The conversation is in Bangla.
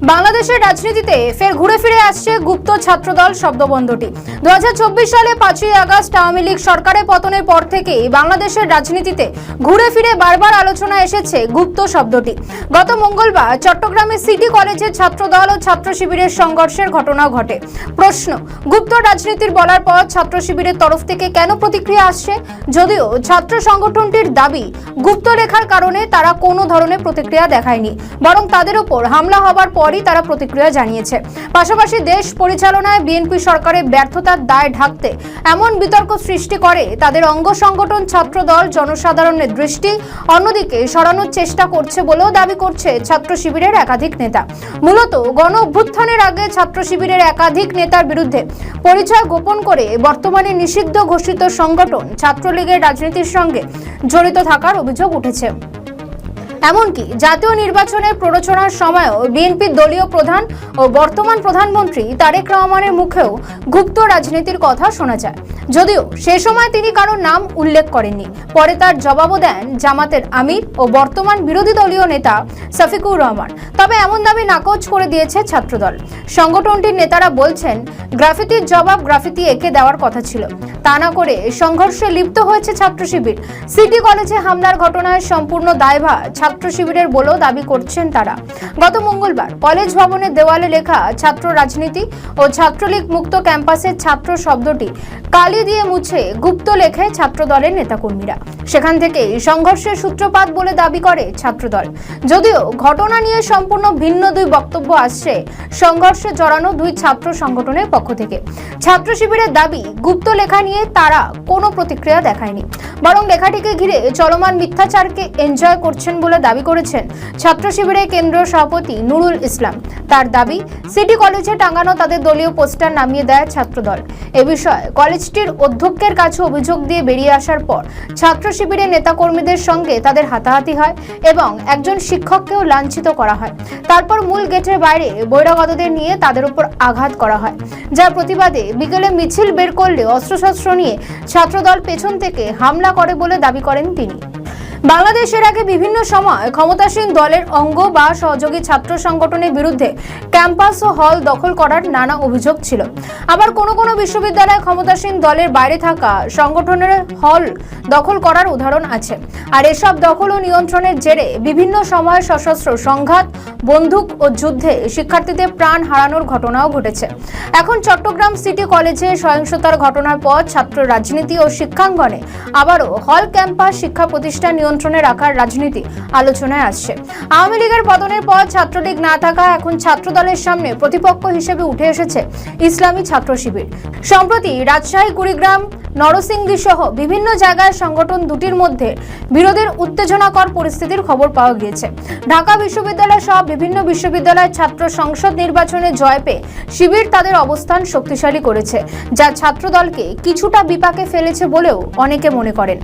বাংলাদেশের রাজনীতিতে ফের ঘুরে ফিরে আসছে গুপ্ত ছাত্রদল শব্দবন্ধটি। 2024 সালে 5ই আগস্ট আওয়ামী লীগ সরকারের পতনের পর থেকেই বাংলাদেশের রাজনীতিতে ঘুরে ফিরে বারবার আলোচনা এসেছে গুপ্ত শব্দটি। গত মঙ্গলবার চট্টগ্রামে সিটি কলেজের ছাত্রদল ও ছাত্র শিবিরের সংঘর্ষের ঘটনা ঘটে। প্রশ্ন, গুপ্ত রাজনীতির বলার পর ছাত্র শিবিরের তরফ থেকে কেন প্রতিক্রিয়া আসছে? যদিও ছাত্র সংগঠনটির দাবি গুপ্ত লেখার কারণে তারা কোনো ধরনের প্রতিক্রিয়া দেখায়নি, বরং তাদের উপর হামলা হবার পরই তারা প্রতিক্রিয়া জানিয়েছে। পাশাপাশি দেশ পরিচালনায় বিএনপি সরকারের ব্যর্থতার দায় ঢাকতে এমন বিতর্ক সৃষ্টি করে তাদের অঙ্গ সংগঠন ছাত্রদল জনসাধারণের দৃষ্টি অন্যদিকে সরানোর চেষ্টা করছে বলেও দাবি করছে ছাত্র শিবিরের একাধিক নেতা। মূলত গণ অভ্যুত্থানের আগে ছাত্র শিবিরের একাধিক নেতার বিরুদ্ধে পরিচয় গোপন করে বর্তমানে নিষিদ্ধ ঘোষিত সংগঠন ছাত্রলীগের রাজনীতির সঙ্গে জড়িত থাকার অভিযোগ উঠেছে। এমনকি জাতীয় নির্বাচনের প্ররোচনার সময়ও বিএনপির দলীয় প্রধান ও বর্তমান প্রধানমন্ত্রী তারেক রহমানের মুখেও গুপ্ত রাজনীতির কথা শোনা যায়, যদিও সে সময় তিনি কারো নাম উল্লেখ করেননি। পরে তার জবাবও দেন জামাতের আমির ও বর্তমান বিরোধী দলীয় নেতা শফিকুর রহমান। তবে এমন দাবি নাকচ করে দিয়েছে ছাত্রদল। সংগঠনটির নেতারা বলছেন, গ্রাফিতির জবাব গ্রাফিতি এঁকে দেওয়ার কথা ছিল, তা না করে সংঘর্ষে লিপ্ত হয়েছে ছাত্র শিবির। সিটি কলেজে হামলার ঘটনায় সম্পূর্ণ দায়ভার ছাত্র শিবিরের বলেও দাবি করছেন তারা। গত মঙ্গলবার কলেজ ভবনের দেওয়ালে লেখা ছাত্র রাজনীতি ও ছাত্রলীগ মুক্ত ক্যাম্পাসের ছাত্র শব্দটি কালি দিয়ে মুছে গুপ্ত লেখে ছাত্র দলের নেতাকর্মীরা। সেখান থেকে সংঘর্ষের সূত্রপাত বলে দাবি করে ছাত্রদল। যদিও ঘটনা নিয়ে সম্পূর্ণ ভিন্ন দুই বক্তব্য আসছে সংঘর্ষে জড়ানো দুই ছাত্র সংগঠনের পক্ষ থেকে। ছাত্র শিবিরের দাবি, গুপ্ত লেখা নিয়ে তারা কোনো প্রতিক্রিয়া দেখায়নি, বরং লেখাটিকে ঘিরে চলমান মিথ্যাচারকে এনজয় করছেন বলে দাবি করেছেন ছাত্র শিবিরের কেন্দ্রীয় সভাপতি নুরুল ইসলাম। তার দাবি, সিটি কলেজে টাঙানো তাদের দলীয় পোস্টার নামিয়ে দেয় ছাত্রদল। এ বিষয়ে কলেজটির অধ্যক্ষের কাছে অভিযোগ দিয়ে বেরিয়ে আসার পর ছাত্র শিবিরের নেতাকর্মীদের সঙ্গে তাদের হাতাহাতি হয় এবং একজন শিক্ষককেও লাঞ্ছিত করা হয়। তারপর মূল গেটের বাইরে বহিরাগতদের নিয়ে তাদের উপর আঘাত করা হয়, যার প্রতিবাদে বিকেলে মিছিল বের করলে অস্ত্রশস্ত্র নিয়ে ছাত্রদল পেছন থেকে হামলা করে বলে দাবি করেন তিনি। বাংলাদেশের আগে বিভিন্ন সময় ক্ষমতাসীন দলের অঙ্গ বা সহযোগী ছাত্র সংগঠনের বিরুদ্ধে ক্যাম্পাস ও হল দখল করার নানা অভিযোগ ছিল। আবার কোনো কোনো বিশ্ববিদ্যালয়ে ক্ষমতাসীন দলের বাইরে থাকা সংগঠনের হল দখল করার উদাহরণ আছে। আর এসব দখল ও নিয়ন্ত্রণের জেরে বিভিন্ন সময় সশস্ত্র সংঘাত, বন্দুক ও যুদ্ধে শিক্ষার্থীদের প্রাণ হারানোর ঘটনাও ঘটেছে। এখন চট্টগ্রাম সিটি কলেজে সহিংসতার ঘটনার পর ছাত্র রাজনীতি ও শিক্ষাঙ্গনে আবারও হল ক্যাম্পাস শিক্ষা প্রতিষ্ঠান নিয়ন্ত্রণে রাখার রাজনীতি আলোচনায় আসছে। আওয়ামী লীগের পতনের পর ছাত্রলীগ না থাকা এখন ছাত্রদলের সামনে প্রতিপক্ষ হিসেবে উঠে এসেছে ইসলামী ছাত্র শিবির। সম্প্রতি রাজশাহী, কুড়িগ্রাম, নরসিংদী সহ বিভিন্ন জায়গায় সংগঠন দুটির মধ্যে বিরোধের উত্তেজনাকর পরিস্থিতির খবর পাওয়া গিয়েছে। ঢাকা বিশ্ববিদ্যালয় সহ বিভিন্ন বিশ্ববিদ্যালয়ের ছাত্র সংসদ নির্বাচনে জয় পেয়ে শিবির তাদের অবস্থান শক্তিশালী করেছে, যা ছাত্রদলকে কিছুটা বিপাকে ফেলেছে বলেও অনেকে মনে করেন।